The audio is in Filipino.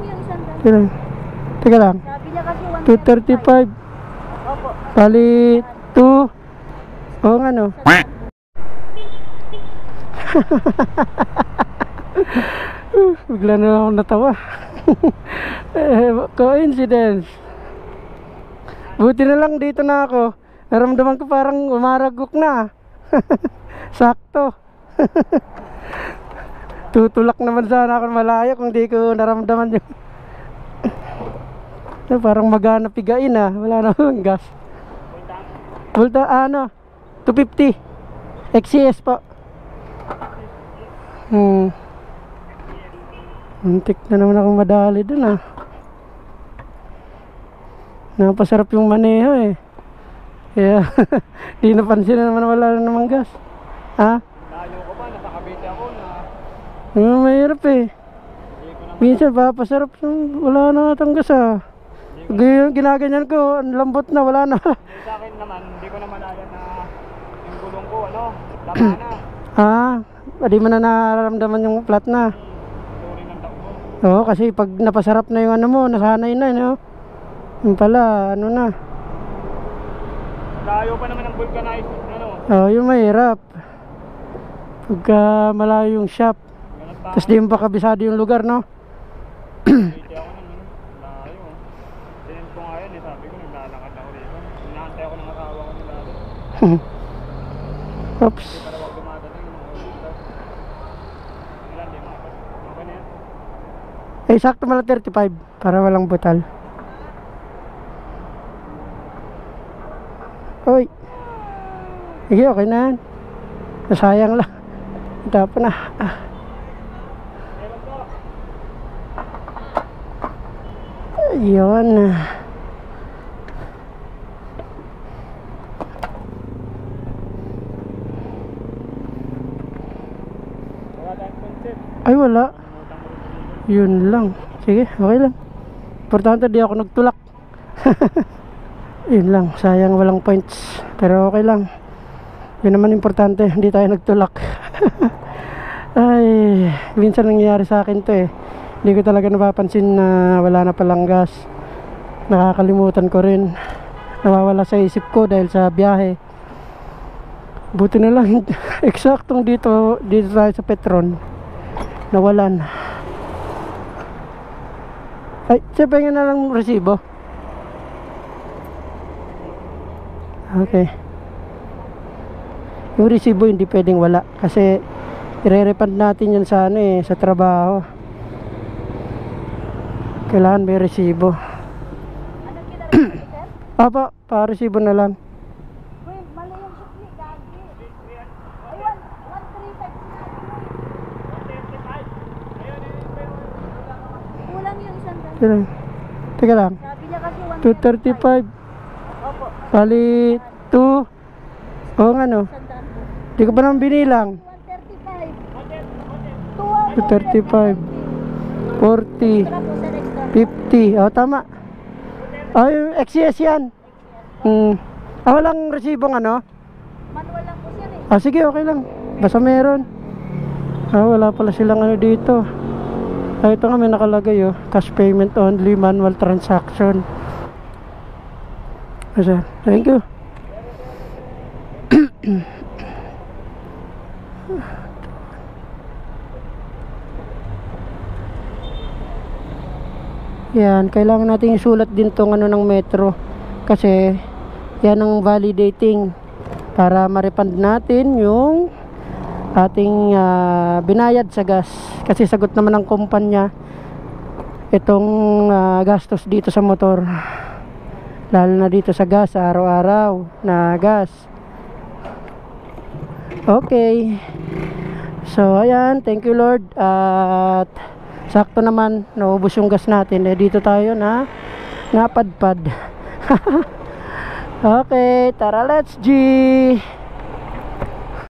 yung isang daan. Kailan? Teka lang. Sabi niya kasi 235. Opo. Bali 2. Oo nga no. Bigla na ako natawa. Coincidence. Buti na lang dito na ako. Naramdaman ko parang umaragok na. Sakto. Tutulak naman sana ako malayo kung di ko naramdaman yung parang magana pigain ah. Wala namang gas. Volta ano 250 XCS po. Muntik na naman akong madali dun ah. Napasarap yung maneho eh. Kaya di napansin na naman wala na namang gas. Ha? Layo ko pa, nasa Cavite ako na. Mahirap eh. Minsan papasarap yung wala na natang gas ah. Ginaganyan ko, ang lambot na, wala na. Sa akin naman, hindi ko na malaya na yung gulong ko, ano, tama na. Ah, di mo na nararamdaman yung flat na. Sorry ng takbo. Oo, kasi pag napasarap na yung ano mo, nasanay na, no? Yung pala, ano na. Layo pa naman ang vulcanized, ano. Oo, yung mahirap. Pagka malayo yung shop. Ganun pa. Tapos di mo pa kabisado yung lugar, no? Cavite ako naman, layo. Tinan ko nga yun, eh, sabi ko, naglalakad ako dito. Inaantay ako ng asawa ko nila doon. Oops. Hindi pala wag dumadating yung mga ulit. Ilan, di mga okay na yan. Eh, sakto mala 35 para walang butal. Hoy. Sige, okay na yan. Nasayang lang. Tapos na. Ayun. Wala tayong concept. Ay, wala. Yun lang. Sige, okay lang. Importante di ako nagtulak. Yun lang, sayang walang points. Pero okay lang. Yun naman importante, hindi tayo nagtulak. Ay, minsan nangyayari sa akin to eh. Hindi ko talaga napapansin na wala na palang gas. Nakakalimutan ko rin. Nawawala sa isip ko dahil sa biyahe. Buti na lang eksaktong dito tayo sa Petron. Nawalan. Ay, siya na lang resibo. Okay. Yung resibo hindi pwedeng wala kasi i-refund natin yan sa ano eh, sa trabaho. Kailangan may resibo. Ano kita rin, sir? Apa, pa-resibo na lang. Uy, mali yung sukli, gagi. Ay, 135. Kulang yung isang daan. Teka lang. Sabi niya kasi 235. Opo. Bali 2. Oo nga no. Isang daan po. Di ko pa naman binilang. 135. 235. 40. Extra po, sir, extra. 50. Oh, tama. Oh, yung XCS yan. Walang resibong ano? Manual lang po, sir eh. Ah, sige, okay lang. Basta meron. Wala pala silang ano dito. Ito nga may nakalagay oh. Cash payment only, manual transaction. Asa? Thank you. Yan, kailangan natin isulat din tong ano ng metro kasi yan ang validating para ma-refund natin yung ating binayad sa gas kasi sagot naman ng kumpanya itong gastos dito sa motor, lalo na dito sa gas, araw-araw na gas. Okay, so ayan, thank you Lord at sakto naman naubos yung gas natin dito tayo na napadpad. Okay, tara, let's G.